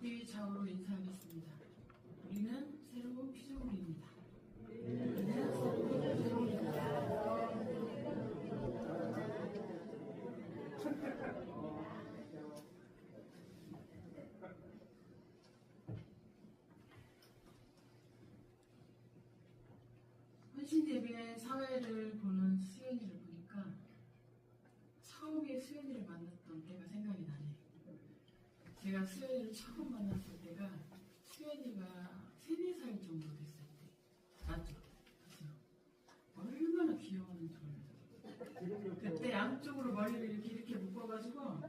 앞뒤 좌우로 인사하겠습니다. 우리는 새로운 피조물입니다. 헌신예배 사회를 보는 수연이를 보니까 처음에 수연이를 만났던 때가 생각이 나네요. 제가 수연이를 처음 만났을 때가 수연이가 3, 4살 정도 됐을 때 맞죠? 그죠? 얼마나 귀여웠는지 몰라요. 그때 양쪽으로 머리를 이렇게 묶어가지고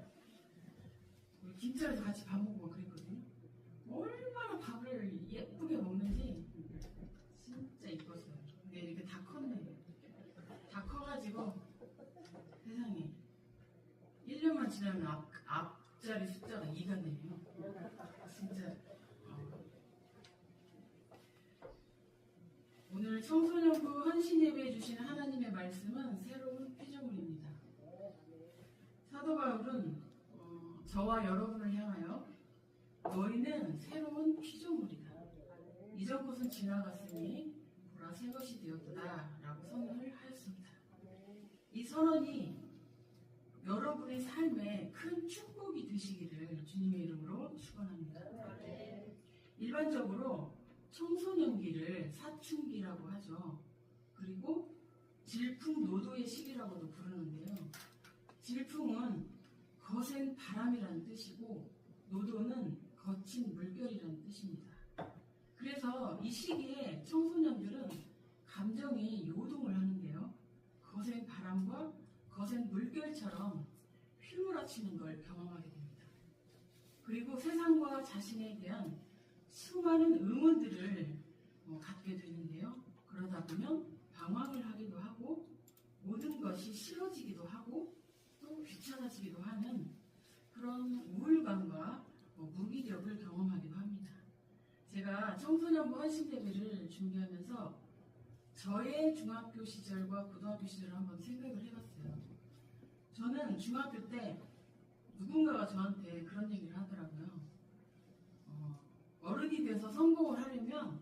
우리 김치에서 같이 밥 먹고 그랬거든요. 얼마나 밥을 예쁘게 먹는지 진짜 이뻤어요. 근데 이렇게 다 컸네. 다 커가지고 세상에 1년만 지나면 앞자리 숫자가 2가 되네요. 진짜 오늘 청소년부 헌신예배해 주시는 하나님의 말씀은 새로운 피조물입니다. 사도 바울은 저와 여러분을 향하여 너희는 새로운 피조물이다. 이전 것은 지나갔으니 보라 새 것이 되었다 라고 선언을 하였습니다. 이 선언이 여러분의 삶에 큰 축복이 되시기를 주님의 이름으로 축원합니다. 일반적으로 청소년기를 사춘기라고 하죠. 그리고 질풍노도의 시기라고도 부르는데요. 질풍은 거센 바람이라는 뜻이고 노도는 거친 물결이라는 뜻입니다. 그래서 이 시기에 청소년들은 감정이 요동을 하는데요. 거센 바람과 거센 물결처럼 휘몰아치는 걸 경험하게 됩니다. 그리고 세상과 자신에 대한 수많은 의문들을 갖게 되는데요. 그러다 보면 방황을 하기도 하고 모든 것이 싫어지기도 하고 또 귀찮아지기도 하는 그런 우울감과 무기력을 경험하기도 합니다. 제가 청소년부 헌신예배를 준비하면서 저의 중학교 시절과 고등학교 시절을 한번 생각을 해봤어요. 저는 중학교 때 누군가가 저한테 그런 얘기를 하더라고요. 어른이 돼서 성공을 하려면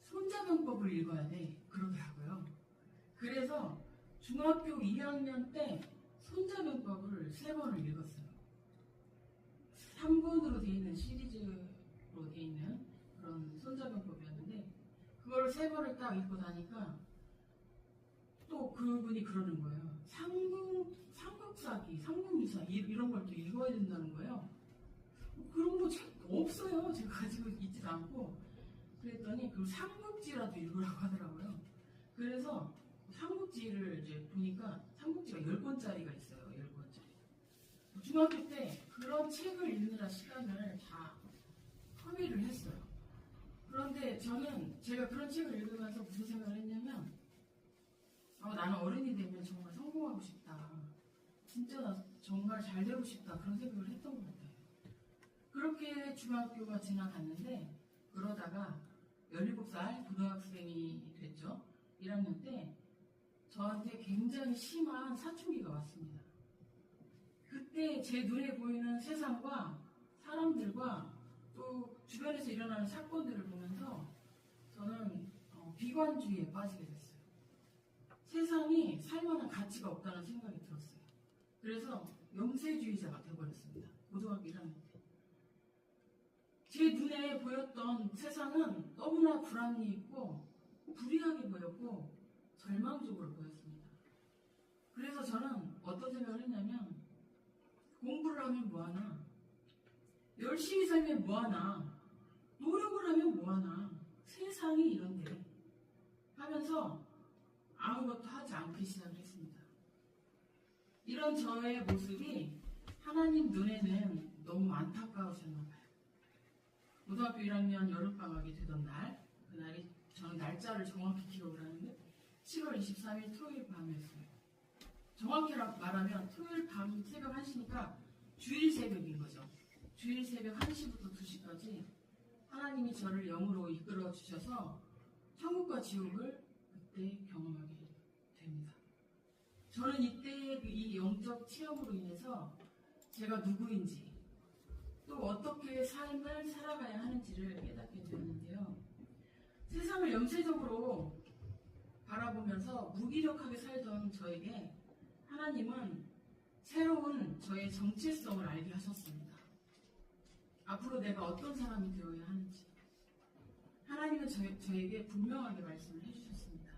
손자병법을 읽어야 돼 그러더라고요. 그래서 중학교 2학년 때 손자병법을 3번을 읽었어요. 3권으로 되어 있는 시리즈로 되어 있는 그런 손자병법이었는데 그걸 3번을 딱 읽고 나니까 또 그분이 그러는 거예요. 삼국사기, 삼국유사 이런 걸 또 읽어야 된다는 거예요. 그런 거 없어요. 제가 가지고 있지도 않고. 그랬더니 그 삼국지라도 읽으라고 하더라고요. 그래서 삼국지를 이제 보니까 삼국지가 10권짜리가 있어요. 10권짜리. 중학교 때 그런 책을 읽느라 시간을 다 허비를 했어요. 그런데 저는 제가 그런 책을 읽으면서 무슨 생각을 했냐면 나는 어른이 되면 정말 성공하고 싶다. 진짜 나 정말 잘 되고 싶다. 그런 생각을 했던 것 같아요. 그렇게 중학교가 지나갔는데 그러다가 17살 고등학생이 됐죠. 1학년 때 저한테 굉장히 심한 사춘기가 왔습니다. 그때 제 눈에 보이는 세상과 사람들과 또 주변에서 일어나는 사건들을 보면서 저는 비관주의에 빠지게 됐어요. 세상이 살만한 가치가 없다는 생각이 들었어요. 그래서 영세주의자가 되어버렸습니다. 고등학교 1학년 때. 제 눈에 보였던 세상은 너무나 불합리 있고 불의하게 보였고 절망적으로 보였습니다. 그래서 저는 어떤 생각을 했냐면 공부를 하면 뭐하나, 열심히 살면 뭐하나, 노력을 하면 뭐하나, 세상이 이런데 하면서 아무것도 하지 않기 시작을 했습니다. 이런 저의 모습이 하나님 눈에는 너무 안타까우셨나 봐요. 고등학교 1학년 여름방학이 되던 날, 그날이 저는 날짜를 정확히 기억을 하는데 7월 23일 토요일 밤이었어요. 정확히 말하면 토요일 밤 새벽 1시니까 주일 새벽인 거죠. 주일 새벽 1시부터 2시까지 하나님이 저를 영으로 이끌어 주셔서 천국과 지옥을 그때 경험하게 됩니다. 저는 이때 이 영적 체험으로 인해서 제가 누구인지 또 어떻게 삶을 살아가야 하는지를 깨닫게 되었는데요. 세상을 염세적으로 바라보면서 무기력하게 살던 저에게 하나님은 새로운 저의 정체성을 알게 하셨습니다. 앞으로 내가 어떤 사람이 되어야 하는지 하나님은 저에게 분명하게 말씀을 해주셨습니다.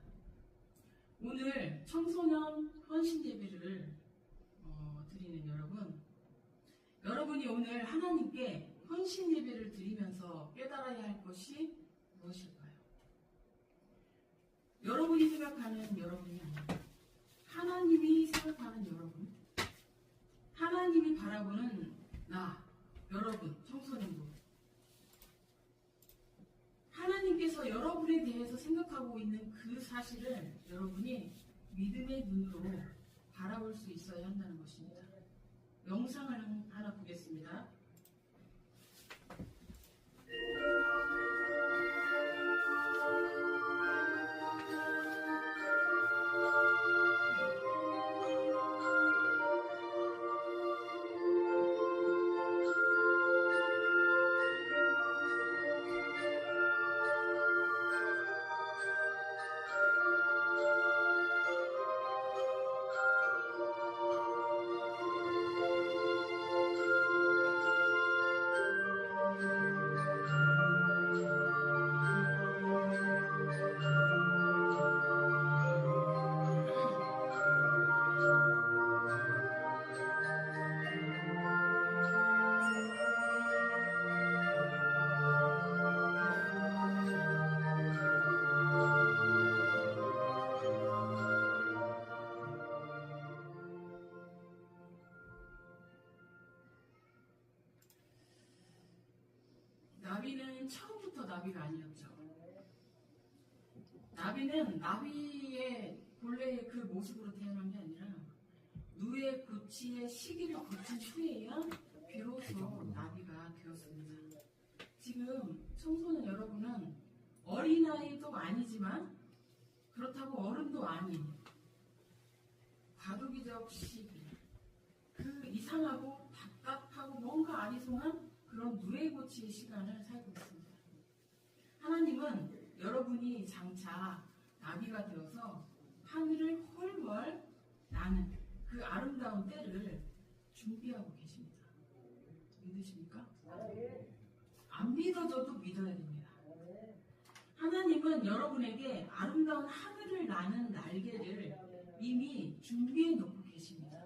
오늘 청소년 헌신 예배를 드리는 여러분이 오늘 하나님께 헌신 예배를 드리면서 깨달아야 할 것이 무엇일까요? 여러분이 생각하는 여러분이 아니라 하나님이 생각하는 여러분, 하나님이 바라보는 나, 여러분, 청소년들, 하나님께서 여러분에 대해서 생각하고 있는 그 사실을 여러분이 믿음의 눈으로 바라볼 수 있어야 한다는 것입니다. 영상을 하나 보겠습니다. 나비는 처음부터 나비가 아니었죠. 나비는 나비의 본래의 그 모습으로 태어난 게 아니라 누에 고치의 시기를 거친 후에야 비로소 나비가 되었습니다. 지금 청소년 여러분은 어린아이도 아니지만 그렇다고 어른도 아닌 과도기적 시기, 그 이상하고 답답하고 뭔가 아리송한 그런 누에고치의 시간을 살고 있습니다. 하나님은 여러분이 장차 나비가 되어서 하늘을 헐벌 나는 그 아름다운 때를 준비하고 계십니다. 믿으십니까? 안 믿어져도 믿어야 됩니다. 하나님은 여러분에게 아름다운 하늘을 나는 날개를 이미 준비해 놓고 계십니다.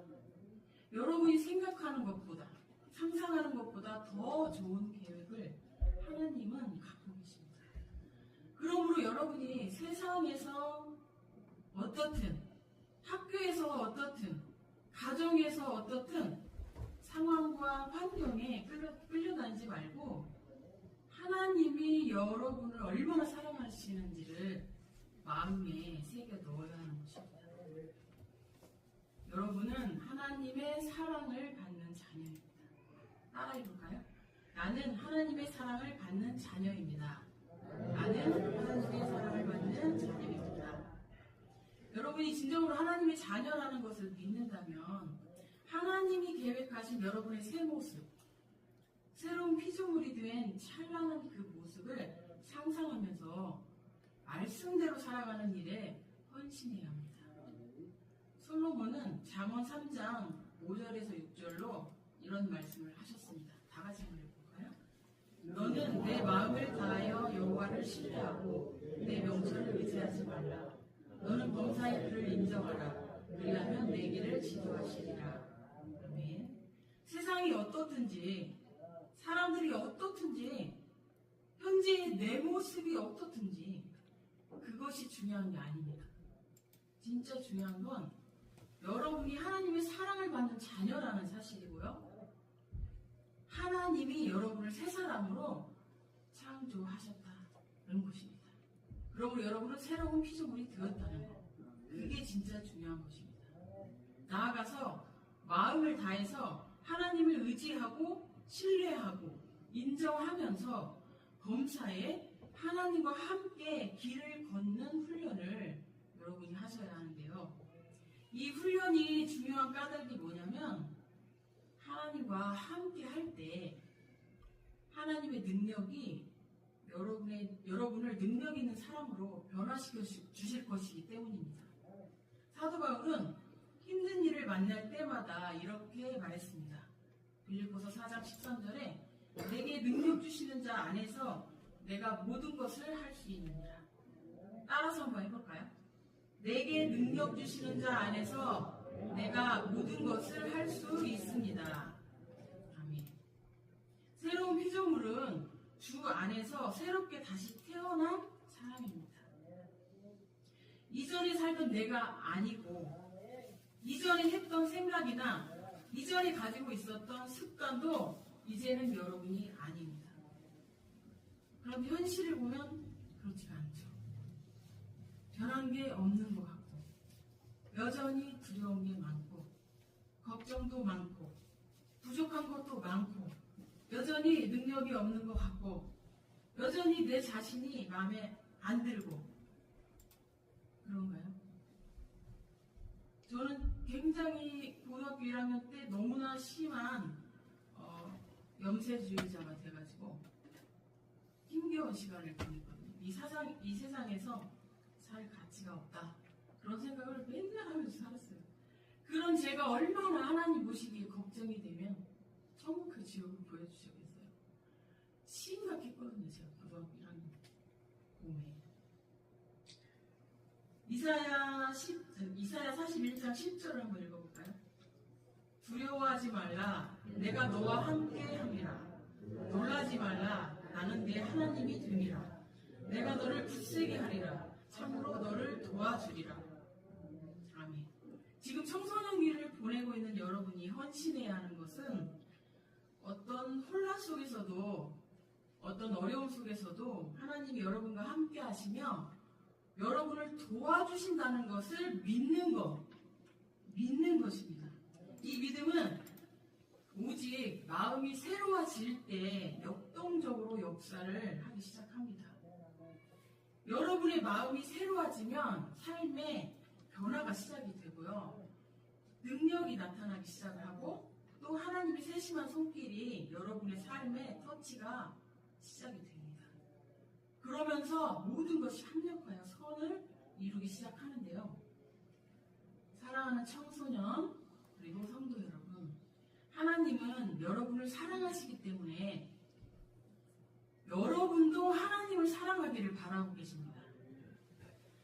여러분이 생각하는 것보다 상상하는 것보다 더 좋은 계획을 하나님은 갖고 계십니다. 그러므로 여러분이 세상에서 어떻든 학교에서 어떻든 가정에서 어떻든 상황과 환경에 끌려다니지 말고 하나님이 여러분을 얼마나 사랑하시는지를 마음에 새겨 넣어야 하는 것입니다. 여러분은 하나님의 사랑을 받는 자녀입니다. 따라해볼까요? 나는 하나님의 사랑을 받는 자녀입니다. 나는 하나님의 사랑을 받는 자녀입니다. 여러분이 진정으로 하나님의 자녀라는 것을 믿는다면 하나님이 계획하신 여러분의 새 모습, 새로운 피조물이 된 찬란한 그 모습을 상상하면서 말씀대로 살아가는 일에 헌신해야 합니다. 솔로몬은 잠언 3장 5절에서 6절로 이런 말씀을 하셨습니다. 다 같이 한번 해볼까요? 너는 내 마음을 다하여 여호와를 신뢰하고 내 명철을 의지하지 말라. 너는 범사의 그를 인정하라. 그리하면 내 길을 지도하시리라. 아멘. 세상이 어떻든지 사람들이 어떻든지 현재의 내 모습이 어떻든지 그것이 중요한 게 아닙니다. 진짜 중요한 건 여러분이 하나님의 사랑을 받는 자녀라는 사실이고요. 하나님이 여러분을 새 사람으로 창조하셨다는 것입니다. 그러므로 여러분은 새로운 피조물이 되었다는 것. 그게 진짜 중요한 것입니다. 나아가서 마음을 다해서 하나님을 의지하고 신뢰하고 인정하면서 범사에 하나님과 함께 길을 걷는 훈련을 여러분이 하셔야 하는데요. 이 훈련이 중요한 까닭이 뭐냐면 하나님과 함께 할 때 하나님의 능력이 여러분을 능력 있는 사람으로 변화시켜 주실 것이기 때문입니다. 사도 바울은 힘든 일을 만날 때마다 이렇게 말했습니다. 빌립보서 4장 13절에 내게 능력 주시는 자 안에서 내가 모든 것을 할 수 있느니라. 따라서 한번 해볼까요? 내게 능력 주시는 자 안에서 내가 모든 것을 할 수 있습니다. 아멘. 새로운 피조물은 주 안에서 새롭게 다시 태어난 사람입니다. 이전에 살던 내가 아니고 이전에 했던 생각이나 이전에 가지고 있었던 습관도 이제는 여러분이 아닙니다. 그런데 현실을 보면 그렇지가 않죠. 변한 게 없는 것 같고 여전히 두려운 게 많고 걱정도 많고 부족한 것도 많고 여전히 능력이 없는 것 같고 여전히 내 자신이 마음에 안 들고 그런가요? 저는 굉장히 고등학교 1학년 때 너무나 심한 염세주의자가 돼가지고 힘겨운 시간을 보냈거든요. 이 세상에서 살 가치가 없다. 그런 생각을 맨날 하면서 살았어요. 그런 제가 얼마나 하나님 보시기에 걱정이 되면 천국 지옥을 보여주셨겠어요. 심각했거든요. 제가 고등학교 1학년 봄에. 이사야 41장 10절을 한번 읽어볼까요? 두려워하지 말라. 내가 너와 함께 함이라. 놀라지 말라. 나는 네 하나님이 됨이라. 내가 너를 굳세게 하리라. 참으로 너를 도와주리라. 아멘. 지금 청소년기를 보내고 있는 여러분이 헌신해야 하는 것은 어떤 혼란 속에서도 어떤 어려움 속에서도 하나님이 여러분과 함께 하시며 여러분을 도와주신다는 것을 믿는 것입니다. 이 믿음은 오직 마음이 새로워질 때 역동적으로 역사를 하기 시작합니다. 여러분의 마음이 새로워지면 삶에 변화가 시작이 되고요. 능력이 나타나기 시작을 하고 또 하나님의 세심한 손길이 여러분의 삶에 터치가 시작이 됩니다. 그러면서 모든 것이 합력하여 선을 이루기 시작하는데요. 사랑하는 청소년 그리고 성도 여러분, 하나님은 여러분을 사랑하시기 때문에 여러분도 하나님을 사랑하기를 바라고 계십니다.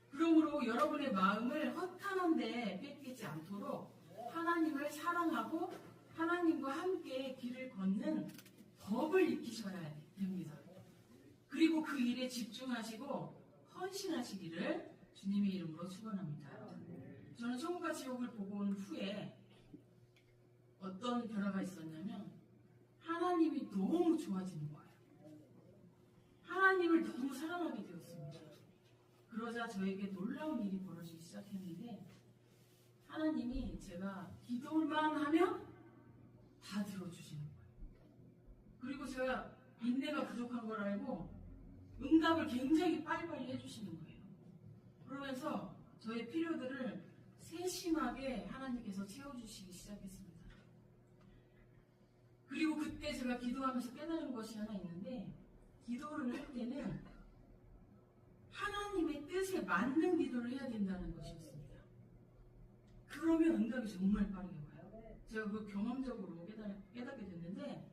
그러므로 여러분의 마음을 허탄한 데 뺏기지 않도록 하나님을 사랑하고 하나님과 함께 길을 걷는 법을 익히셔야 됩니다. 그리고 그 일에 집중하시고 헌신하시기를 주님의 이름으로 축원합니다. 저는 천국과 지옥을 보고 온 후에 어떤 변화가 있었냐면 하나님이 너무 좋아지는 거예요. 하나님을 너무 사랑하게 되었습니다. 그러자 저에게 놀라운 일이 벌어지기 시작했는데 하나님이 제가 기도만 하면 다 들어주시는 거예요. 그리고 제가 인내가 부족한 걸 알고 응답을 굉장히 빨리빨리 해주시는 거예요. 그러면서 저의 필요들을 세심하게 하나님께서 채워주시기 시작했습니다. 그리고 그때 제가 기도하면서 깨달은 것이 하나 있는데 기도를 할 때는 하나님의 뜻에 맞는 기도를 해야 된다는 것이었습니다. 그러면 응답이 정말 빠르게 와요. 제가 그 경험적으로 깨닫게 됐는데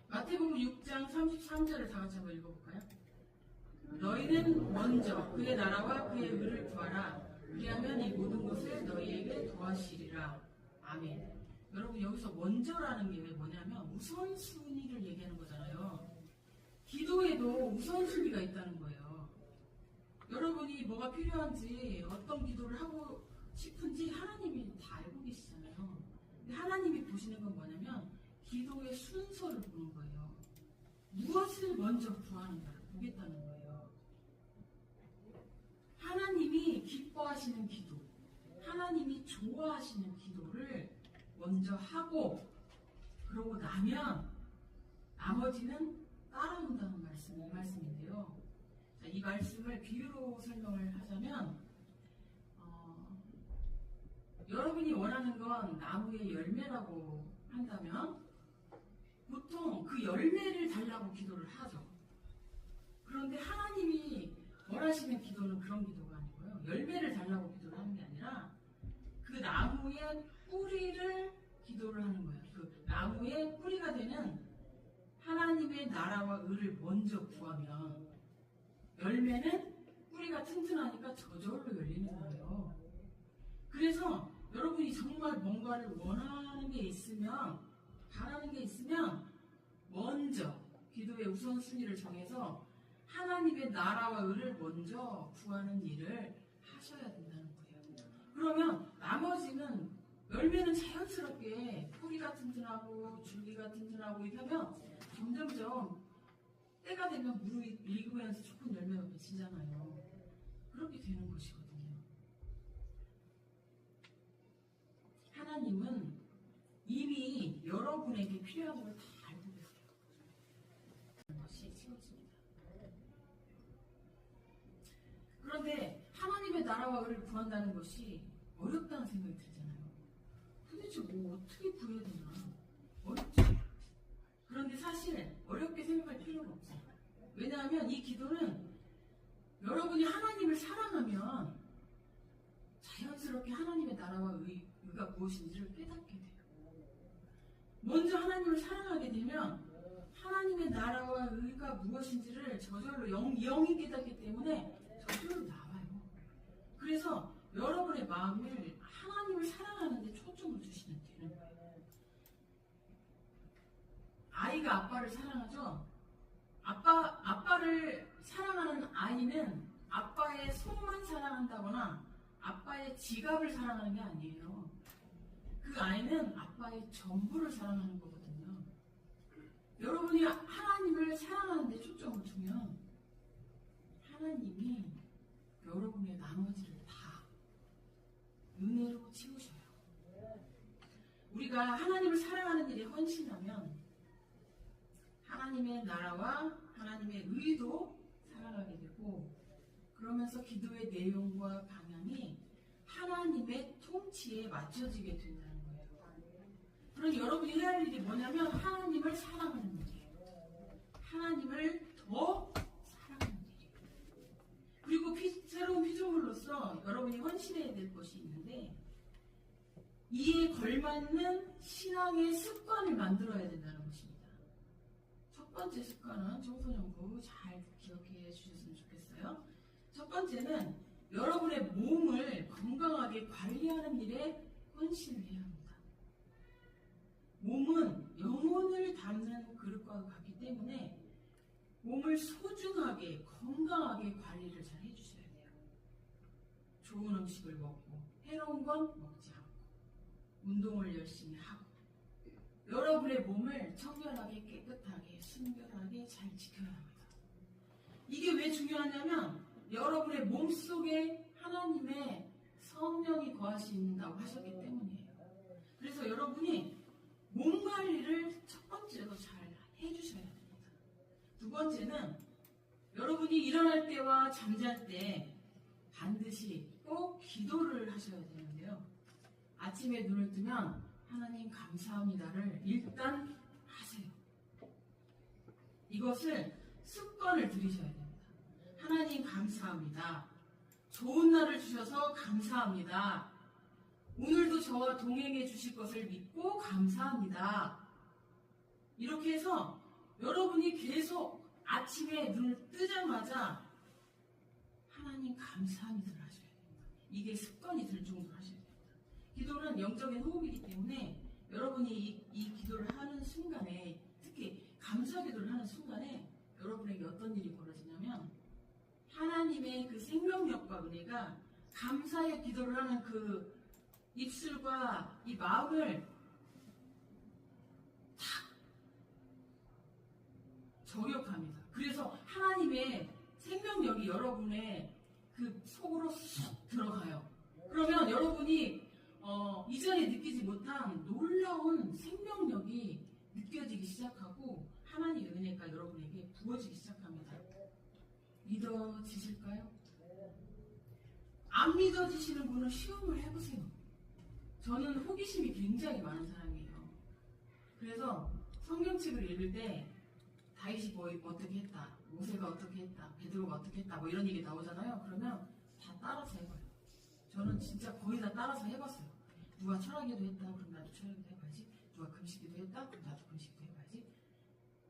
마태복음 6장 33절을 다 같이 한번 읽어볼까요? 너희는 먼저 그의 나라와 그의 의를 구하라. 그리하면 이 모든 것을 너희에게 더하시리라. 아멘. 여러분 여기서 먼저라는 게 뭐냐면 우선순위를 얘기하는 거잖아요. 기도에도 우선순위가 있다는 거예요. 여러분이 뭐가 필요한지 어떤 기도를 하고 싶은지 하나님이 다 알고 계시잖아요. 근데 하나님이 보시는 건 뭐냐면 기도의 순서를 보는 거예요. 무엇을 먼저 구하는가를 보겠다는 거예요. 하나님이 기뻐하시는 기도, 하나님이 좋아하시는 기도를 먼저 하고 그러고 나면 나머지는 따라온다는 말씀이 이 말씀인데요. 자, 이 말씀을 비유로 설명을 하자면 여러분이 원하는 건 나무의 열매라고 한다면 보통 그 열매를 달라고 기도를 하죠. 그런데 하나님이 원하시는 기도는 그런 기도가 아니고요. 열매를 달라고 기도를 하는 게 아니라 그 나무의 뿌리를 기도를 하는 거예요. 그 나무의 뿌리가 되는 하나님의 나라와 의를 먼저 구하면 열매는 뿌리가 튼튼하니까 저절로 열리는 거예요. 그래서 여러분이 정말 뭔가를 원하는 게 있으면, 바라는 게 있으면 먼저 기도의 우선순위를 정해서 하나님의 나라와 의를 먼저 구하는 일을 하셔야 된다는 거예요. 그러면 나머지는 열매는 자연스럽게 뿌리가 튼튼하고 줄기가 튼튼하고 이렇게 하면 점점점 때가 되면 물이 익으면서 조금 열매가 맺히잖아요. 그렇게 되는 것이거든요. 하나님은 이미 여러분에게 필요한 걸 다 알고 계세요. 것이 채워집니다. 그런데 하나님의 나라와 의를 구한다는 것이 어렵다는 생각이 들잖아요. 도대체 뭐 어떻게 구해야 되나? 어렵죠. 그런데 사실 어렵게 생각할 필요가 없어요. 왜냐하면 이 기도는 여러분이 하나님을 사랑하면 자연스럽게 하나님의 나라와 의가 무엇인지를 깨닫게 돼요. 먼저 하나님을 사랑하게 되면 하나님의 나라와 의가 무엇인지를 저절로 영이 깨닫기 때문에 저절로 나와요. 그래서 여러분의 마음을 하나님을 사랑하는 데 초점을 두시면 되는 거예요. 아이가 아빠를 사랑하죠? 아빠를 사랑하는 아이는 아빠의 손만 사랑한다거나 아빠의 지갑을 사랑하는 게 아니에요. 그 아이는 아빠의 전부를 사랑하는 거거든요. 여러분이 하나님을 사랑하는 데 초점을 두면 하나님이 여러분의 나머지를 다 은혜로 채우셔요. 우리가 하나님을 사랑하는 일에 헌신하면 하나님의 나라와 하나님의 의도 살아가게 되고 그러면서 기도의 내용과 방향이 하나님의 통치에 맞춰지게 된다는 거예요. 그러니 여러분이 해야 할 일이 뭐냐면 하나님을 사랑하는 일이에요. 하나님을 더 사랑하는 일이에요. 그리고 새로운 피조물로서 여러분이 헌신해야 될 것이 있는데 이에 걸맞는 신앙의 습관을 만들어야 된다는 것입니다. 첫 번째 습관은 청소년부 잘 기억해 주셨으면 좋겠어요. 첫 번째는 여러분의 몸을 건강하게 관리하는 일에 헌신을 해야 합니다. 몸은 영혼을 담는 그릇과 같기 때문에 몸을 소중하게 건강하게 관리를 잘 해주셔야 돼요. 좋은 음식을 먹고 해로운 건 먹지 않고 운동을 열심히 하고 여러분의 몸을 청결하게 깨끗하게 순결하게 잘 지켜야 합니다. 이게 왜 중요하냐면 여러분의 몸속에 하나님의 성령이 거하신다고 하셨기 때문이에요. 그래서 여러분이 몸 관리를 첫 번째로 잘 해주셔야 됩니다. 두 번째는 여러분이 일어날 때와 잠잘 때 반드시 꼭 기도를 하셔야 되는데요. 아침에 눈을 뜨면 하나님 감사합니다를 일단 하세요. 이것을 습관을 들이셔야 됩니다. 하나님 감사합니다. 좋은 날을 주셔서 감사합니다. 오늘도 저와 동행해 주실 것을 믿고 감사합니다. 이렇게 해서 여러분이 계속 아침에 눈을 뜨자마자 하나님 감사합니다를 하셔야 됩니다. 이게 습관이 들 정도로 하셔야 됩니다. 기도는 영적인 호흡이기 때문에 여러분이 이 기도를 하는 순간에 특히 감사 기도를 하는 순간에 여러분에게 어떤 일이 벌어지냐면 하나님의 그 생명력과 은혜가 감사의 기도를 하는 그 입술과 이 마음을 탁 생각이 여러분의 그 속으로 쏙 들어가요. 그러면 여러분이 이전에 느끼지 못한 놀라운 생명력이 느껴지기 시작하고 하나님의 은혜가 여러분에게 부어지기 시작합니다. 믿어지실까요? 안 믿어지시는 분은 시험을 해보세요. 저는 호기심이 굉장히 많은 사람이에요. 그래서 성경책을 읽을 때 다윗이 뭐 어떻게 했다, 모세가 어떻게 했다, 베드로가 어떻게 했다, 뭐 이런 얘기 나오잖아요. 그러면 다 따라서 해봐요. 저는 진짜 거의 다 따라서 해봤어요. 누가 철학기도 했다, 그럼 나도 철학기도 해봐야지. 누가 금식기도 했다, 그럼 나도 금식기도 해봐야지.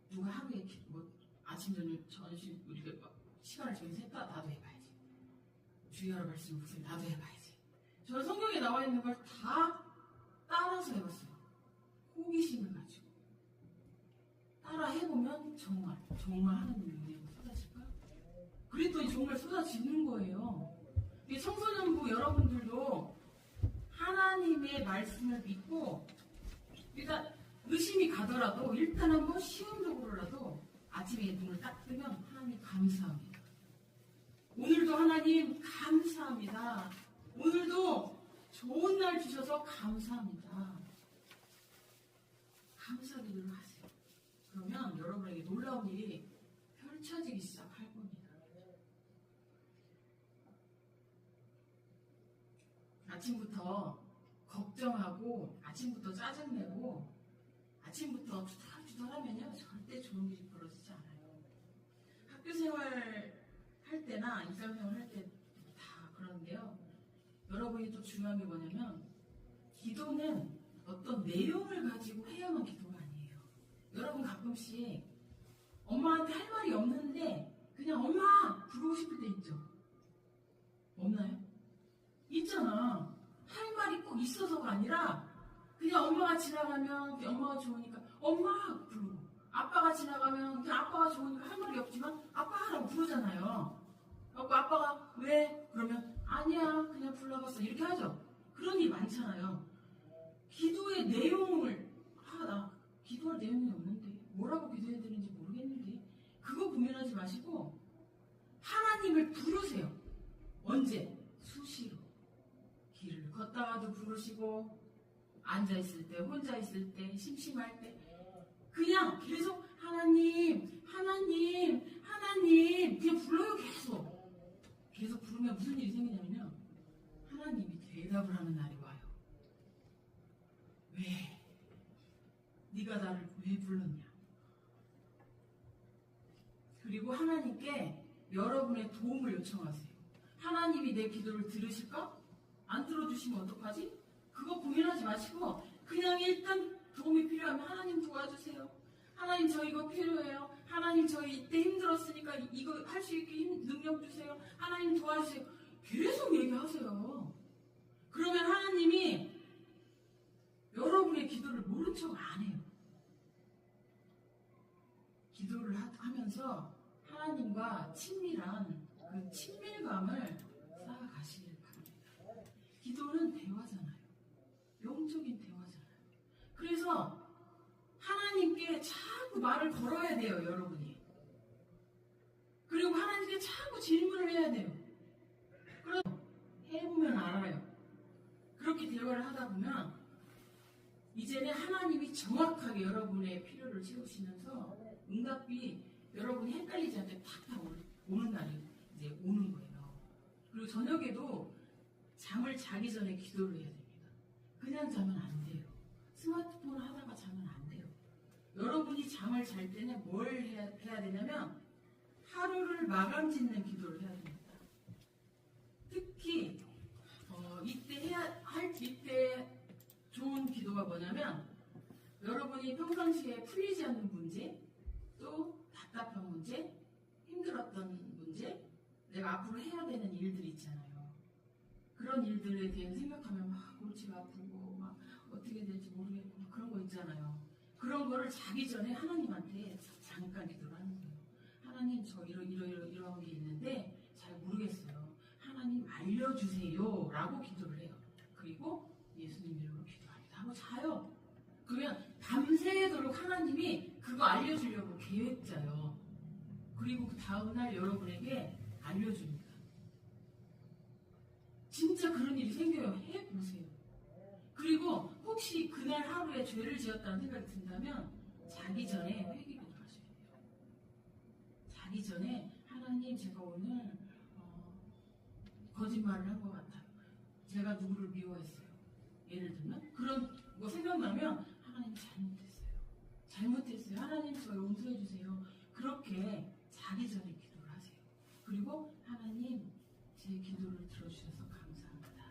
누가 하루에 뭐 아침, 저녁, 점심 우리가 시간을 정해서 했다, 나도 해봐야지. 주의하라 말씀 무슨 나도 해봐야지. 저는 성경에 나와 있는 걸 다 따라서 해봤어요. 호기심을 가지고. 따라 해보면 정말 하나님의 은혜가 쏟아질까? 그랬더니 정말 쏟아지는 거예요. 청소년부 여러분들도 하나님의 말씀을 믿고, 그러니까 의심이 가더라도 일단 한번 시험적으로라도 아침에 눈을 딱 뜨면 하나님 감사합니다. 오늘도 하나님 감사합니다. 오늘도 좋은 날 주셔서 감사합니다. 감사기도를 하세요. 그러면 여러분에게 놀라운 일이 펼쳐지기 시작할 겁니다. 아침부터 걱정하고 아침부터 짜증내고 아침부터 투덜투덜하면요 절대 좋은 일이 벌어지지 않아요. 학교 생활 할 때나 일상생활 할 때 다 그러는데요. 여러분이 또 중요한 게 뭐냐면 기도는 어떤 내용을 가지고 해야만 기도가 아니에요. 여러분 가끔씩 엄마한테 할 말이 없는데 그냥 엄마 부르고 싶을 때 있죠? 없나요? 있잖아. 할 말이 꼭 있어서가 아니라 그냥 엄마가 지나가면 엄마가 좋으니까 엄마 부르고, 아빠가 지나가면 그냥 아빠가 좋으니까 할 말이 없지만 아빠라고 부르잖아요. 그래서 아빠가 왜? 그러면 아니야 그냥 불러봤어 이렇게 하죠. 그런 일 많잖아요. 기도의 내용을 나 기도할 내용이 없는데 뭐라고 기도해야 되는지 모르겠는데 그거 고민하지 마시고 하나님을 부르세요. 언제? 수시로. 길을 걷다가도 부르시고 앉아있을 때, 혼자 있을 때, 심심할 때 그냥 계속 하나님 그냥 불러요. 계속 부르면 무슨 일이 생기냐면요 하나님이 대답을 하는 날이 와요. 왜? 네가 나를 왜 불렀냐? 그리고 하나님께 여러분의 도움을 요청하세요. 하나님이 내 기도를 들으실까? 안 들어주시면 어떡하지? 그거 고민하지 마시고 그냥 일단 도움이 필요하면 하나님 도와주세요. 하나님 저 이거 필요해요. 하나님 저 이때 힘들었으니까 이거 할 수 있게 능력 주세요. 하나님 도와주세요. 계속 얘기하세요. 그러면 하나님이 여러분의 기도를 모른 척 안 해요. 기도를 하면서 하나님과 친밀한 그 친밀감을 쌓아가시길 바랍니다. 기도는 대화잖아요. 영적인 대화잖아요. 그래서 하나님께 자꾸 말을 걸어야 돼요, 여러분이. 그리고 하나님께 자꾸 질문을 해야 돼요. 그래서 해보면 알아요. 그렇게 대화를 하다 보면 이제는 하나님이 정확하게 여러분의 필요를 채우시면서 응답이 여러분이 헷갈리지 않게 탁탁 오는 날이 이제 오는 거예요. 그리고 저녁에도 잠을 자기 전에 기도를 해야 됩니다. 그냥 자면 안 돼요. 스마트폰 하다가 자면 안 돼요. 여러분이 잠을 잘 때는 뭘 해야 되냐면 하루를 마감 짓는 기도를 해야 됩니다. 특히 이때 좋은 기도가 뭐냐면 여러분이 평상시에 풀리지 않는 문제, 또 답답한 문제, 힘들었던 문제, 내가 앞으로 해야 되는 일들 있잖아요. 그런 일들에 대해 생각하면 막 골치가 아프고 막 어떻게 될지 모르겠고 막 그런 거 있잖아요. 그런 거를 자기 전에 하나님한테 잠깐 기도를 하는 거예요. 하나님 저 이런 게 있는데 잘 모르겠어요. 하나님 알려주세요 라고 기도를 해요. 그리고 예수님 이름으로 기도합니다 하고 자요. 그러면 밤새도록 하나님이 그거 알려주려고 계획 짜요. 그리고 그 다음날 여러분에게 알려줍니다. 진짜 그런 일이 생겨요. 해보세요. 그리고 혹시 그날 하루에 죄를 지었다는 생각이 든다면 자기 전에 회개기도 하셔야 돼요. 자기 전에 하나님, 제가 오늘 거짓말을 한 것 같아요. 제가 누구를 미워했어요. 예를 들면 그런 거 생각나면 하나님 잘못했어요. 하나님 저 용서해 주세요. 그렇게 자기 전에 기도를 하세요. 그리고 하나님, 제 기도를 들어주셔서 감사합니다.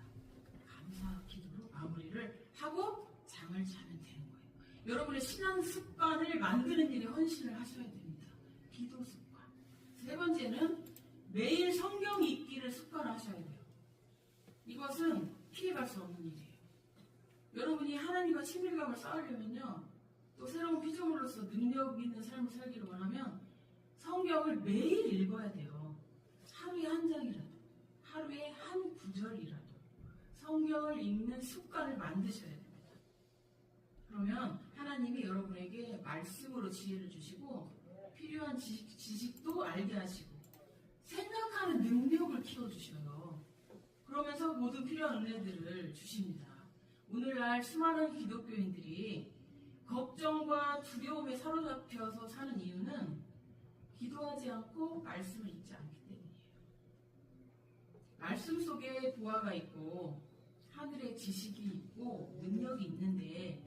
감사 기도로 마무리를 하고 잠을 자면 되는 거예요. 여러분의 신앙 습관을 만드는 일에 헌신을 하셔야 됩니다. 기도 습관. 세 번째는 매일 성경 읽기를 습관하셔야 돼요. 이것은 피해갈 수 없는 일이에요. 여러분이 하나님과 친밀감을 쌓으려면요, 또 새로운 피조물로서 능력 있는 삶을 살기를 원하면 성경을 매일 읽어야 돼요. 하루에 한 장이라도, 하루에 한 구절이라도 성경을 읽는 습관을 만드셔야 됩니다. 그러면 하나님이 여러분에게 말씀으로 지혜를 주시고 필요한 지식도 알게 하시고 생각하는 능력을 키워주셔요. 그러면서 모든 필요한 은혜들을 주십니다. 오늘날 수많은 기독교인들이 걱정과 두려움에 사로잡혀서 사는 이유는 기도하지 않고 말씀을 읽지 않기 때문이에요. 말씀 속에 보화가 있고 하늘의 지식이 있고 능력이 있는데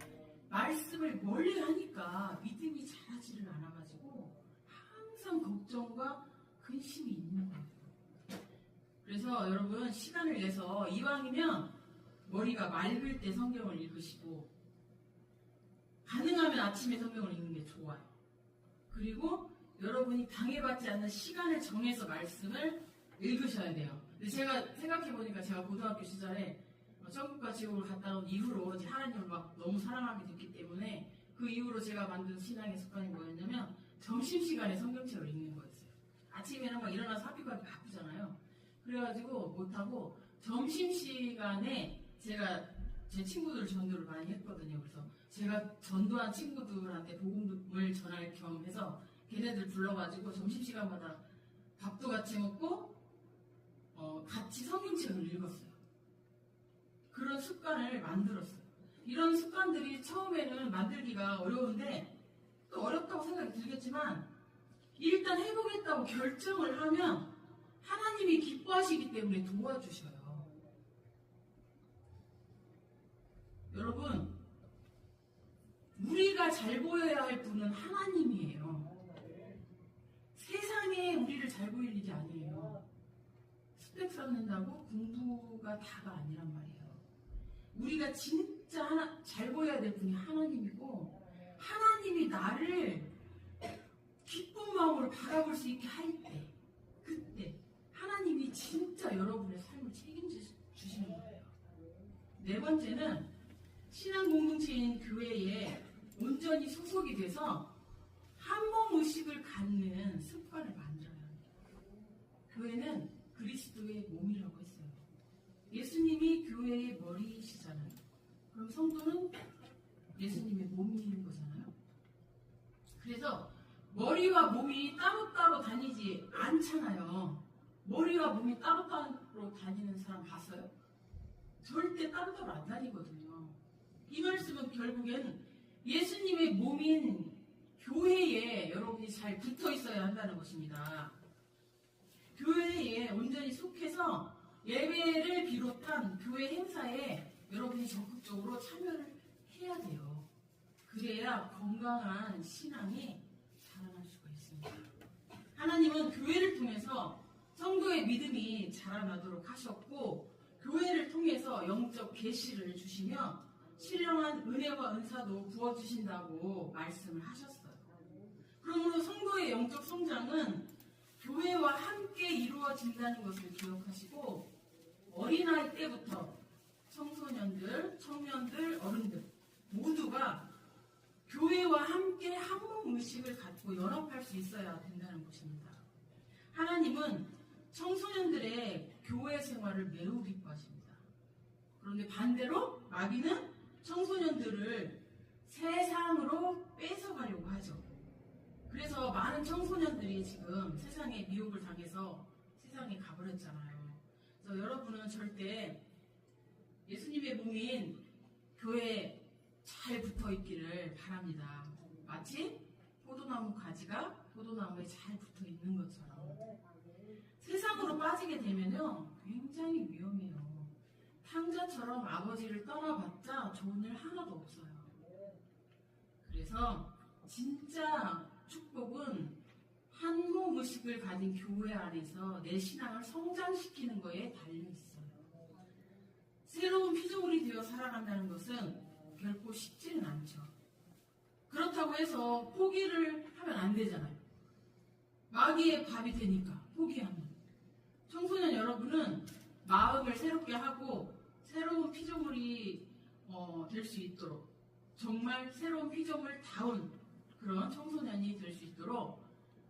말씀을 멀리 하니까 믿음이 자라지를 않아가지고 항상 걱정과 근심이 있는 거예요. 그래서 여러분, 시간을 내서 이왕이면 머리가 맑을 때 성경을 읽으시고 가능하면 아침에 성경을 읽는 게 좋아요. 그리고 여러분이 방해받지 않는 시간을 정해서 말씀을 읽으셔야 돼요. 근데 제가 생각해보니까 제가 고등학교 시절에 천국과 지옥을 갔다 온 이후로 이제 하나님을 막 너무 사랑하게 됐기 때문에 그 이후로 제가 만든 신앙의 습관이 뭐였냐면 점심시간에 성경책을 읽는 거였어요. 아침에는 막 일어나서 학교 가기 바쁘잖아요. 그래가지고 못하고 점심시간에 제가 제 친구들 전도를 많이 했거든요. 그래서 제가 전도한 친구들한테 복음을 전할 겸 해서 걔네들 불러가지고 점심시간마다 밥도 같이 먹고 같이 성경책을 읽었어요. 그런 습관을 만들었어요. 이런 습관들이 처음에는 만들기가 어려운데 또 어렵다고 생각이 들겠지만 일단 해보겠다고 결정을 하면 하나님이 기뻐하시기 때문에 도와주셔요. 여러분, 우리가 잘 보여야 할 분은 하나님이에요. 세상에 우리를 잘 보일 일이 아니에요. 스펙 쌓는다고 공부가 다가 아니란 말이에요. 우리가 진짜 잘 보여야 될 분이 하나님이고 하나님이 나를 기쁜 마음으로 바라볼 수 있게 할 때, 그때 하나님이 진짜 여러분의 삶을 책임지시는 거예요. 네 번째는 신앙 공동체인 교회에 온전히 소속이 돼서 한 몸 의식을 갖는 습관을 만들어야 합니다. 교회는 그리스도의 몸이라고 했어요. 예수님이 교회의 머리이시잖아요. 그럼 성도는 예수님의 몸인 거잖아요. 그래서 머리와 몸이 따로따로 다니지 않잖아요. 머리와 몸이 따로따로 다니는 사람 봤어요? 절대 따로따로 안 다니거든요. 이 말씀은 결국엔 예수님의 몸인 교회에 여러분이 잘 붙어 있어야 한다는 것입니다. 교회에 온전히 속해서 예배를 비롯한 교회 행사에 여러분이 적극적으로 참여를 해야 돼요. 그래야 건강한 신앙이 자라날 수가 있습니다. 하나님은 교회를 통해서 성도의 믿음이 자라나도록 하셨고 교회를 통해서 영적 계시를 주시며 신령한 은혜와 은사도 부어주신다고 말씀을 하셨어요. 그러므로 성도의 영적 성장은 교회와 함께 이루어진다는 것을 기억하시고 어린아이 때부터 청소년들, 청년들, 어른들 모두가 교회와 함께 한 몸 의식을 갖고 연합할 수 있어야 된다는 것입니다. 하나님은 청소년들의 교회 생활을 매우 기뻐하십니다. 그런데 반대로 마귀는 청소년들을 세상으로 뺏어가려고 하죠. 그래서 많은 청소년들이 지금 세상에 미혹을 당해서 세상에 가버렸잖아요. 그래서 여러분은 절대 예수님의 몸인 교회에 잘 붙어 있기를 바랍니다. 마치 포도나무 가지가 포도나무에 잘 붙어 있는 것처럼. 세상으로 빠지게 되면요, 굉장히 위험해요. 탕자처럼 아버지를 떠나봤자 좋은 일 하나도 없어요. 그래서 진짜 축복은 한 몸 의식을 가진 교회 안에서 내 신앙을 성장시키는 거에 달려있어요. 새로운 피조물이 되어 살아간다는 것은 결코 쉽지는 않죠. 그렇다고 해서 포기를 하면 안 되잖아요. 마귀의 밥이 되니까 포기하면. 청소년 여러분은 마음을 새롭게 하고 새로운 피조물이 될 수 있도록, 정말 새로운 피조물다운 그런 청소년이 될 수 있도록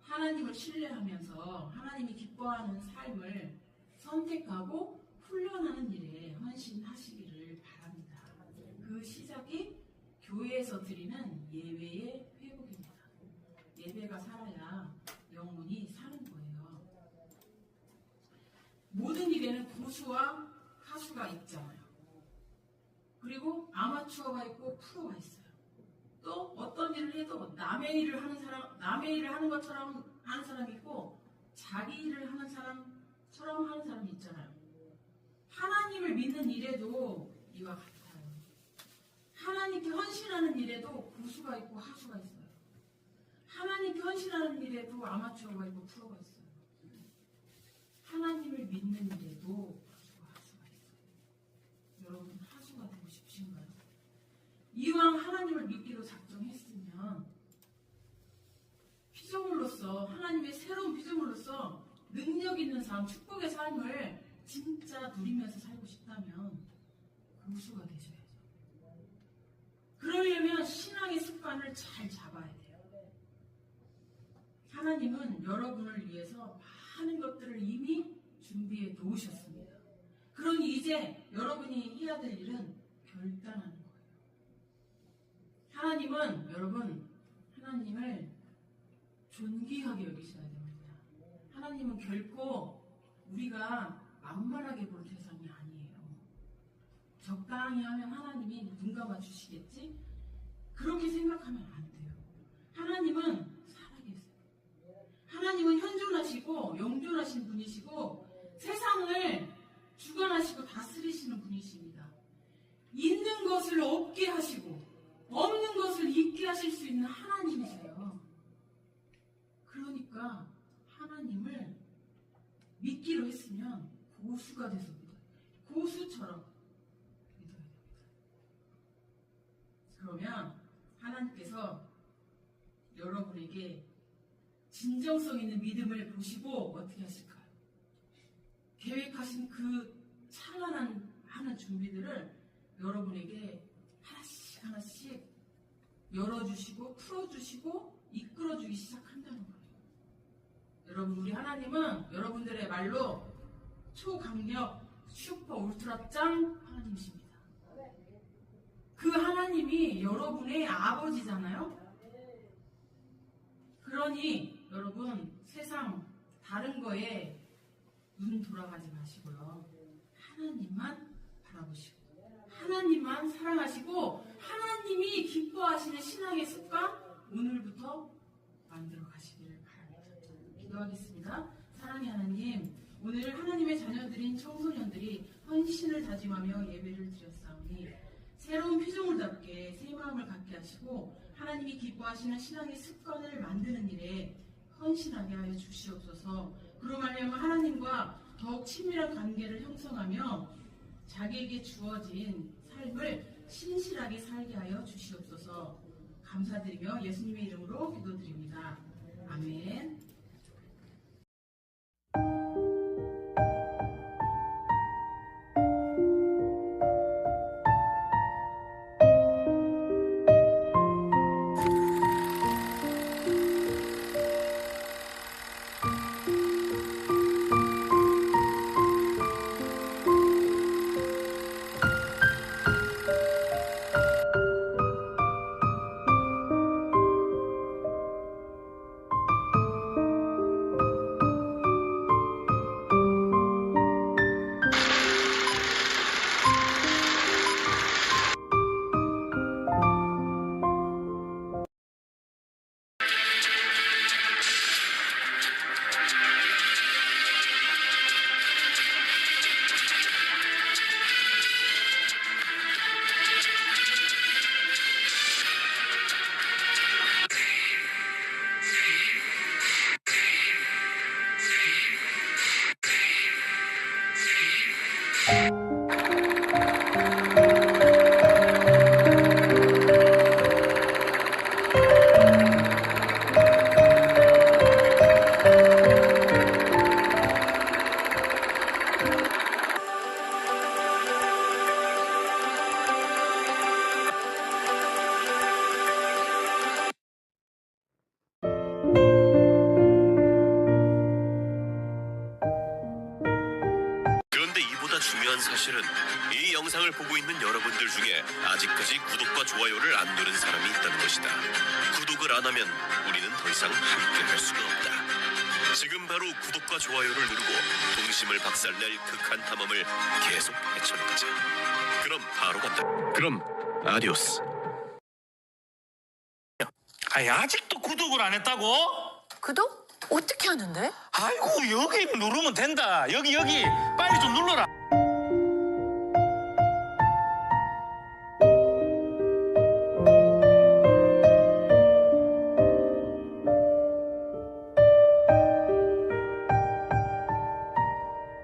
하나님을 신뢰하면서 하나님이 기뻐하는 삶을 선택하고 훈련하는 일에 헌신하시기를 바랍니다. 그 시작이 교회에서 드리는 예배의 회복입니다. 예배가 살아야 영혼이 사는 거예요. 모든 일에는 고수와 하수가 있잖아요. 그리고 아마추어가 있고 프로가 있어요. 또 어떤 일을 해도 남의 일을 하는 것처럼 하는 사람이 있고 자기 일을 하는 사람처럼 하는 사람이 있잖아요. 하나님을 믿는 일에도 이와 같아요. 하나님께 헌신하는 일에도 고수가 있고 하수가 있어요. 하나님께 헌신하는 일에도 아마추어가 있고 프로가 있어요. 하나님을 믿는 일에도 고수와 하수가 있어요. 여러분, 하수가 되고 싶으신가요? 이왕 하나님을 믿기로 작정했으면 피조물로서, 하나님의 새로운 피조물로서 능력 있는 삶, 축복의 삶을 진짜 누리면서 살고 싶다면 고수가 되셔야죠. 그러려면 신앙의 습관을 잘 잡아야 돼요. 하나님은 여러분을 위해서 많은 것들을 이미 준비해 놓으셨습니다. 그러니 이제 여러분이 해야 될 일은 결단하는 거예요. 하나님은 여러분, 하나님을 존귀하게 여기셔야 됩니다. 하나님은 결코 우리가 만만하게 볼 대상이 아니에요. 적당히 하면 하나님이 눈 감아주시겠지? 그렇게 생각하면 안 돼요. 하나님은 살아계세요. 하나님은 현존하시고 영존하신 분이시고 세상을 주관하시고 다스리시는 분이십니다. 있는 것을 없게 하시고 없는 것을 있게 하실 수 있는 하나님이세요. 그러니까 하나님을 믿기로 했으면 고수가 돼서 믿어요. 고수처럼 믿어야 됩니다. 그러면 하나님께서 여러분에게 진정성 있는 믿음을 보시고 어떻게 하실까요? 계획하신 그 찬란한 많은 준비들을 여러분에게 하나씩 하나씩 열어주시고 풀어주시고 이끌어주기 시작한다는 거예요. 여러분, 우리 하나님은 여러분들의 말로 초강력 슈퍼 울트라 짱 하나님이십니다. 그 하나님이 여러분의 아버지잖아요. 그러니 여러분, 세상 다른 거에 눈 돌아가지 마시고요. 하나님만 바라보시고 하나님만 사랑하시고 하나님이 기뻐하시는 신앙의 습관 오늘부터 만들어 가시기를 바랍니다. 기도하겠습니다. 사랑의 하나님, 오늘 하나님의 자녀들인 청소년들이 헌신을 다짐하며 예배를 드렸사오니 새로운 피조물답게 새 마음을 갖게 하시고 하나님이 기뻐하시는 신앙의 습관을 만드는 일에 헌신하게 하여 주시옵소서. 그로 말미암아 하나님과 더욱 친밀한 관계를 형성하며 자기에게 주어진 삶을 신실하게 살게 하여 주시옵소서. 감사드리며 예수님의 이름으로 기도드립니다. 아멘. 영상을 보고 있는 여러분들 중에 아직까지 구독과 좋아요를 안 누른 사람이 있다는 것이다. 구독을 안 하면 우리는 더 이상 함께 할 수가 없다. 지금 바로 구독과 좋아요를 누르고 동심을 박살낼 극한 탐험을 계속 헤쳐나가자. 그럼 바로 간다. 그럼 아디오스. 아니 아직도 구독을 안 했다고? 구독? 어떻게 하는데? 아이고 여기 누르면 된다. 여기 빨리 좀 눌러라.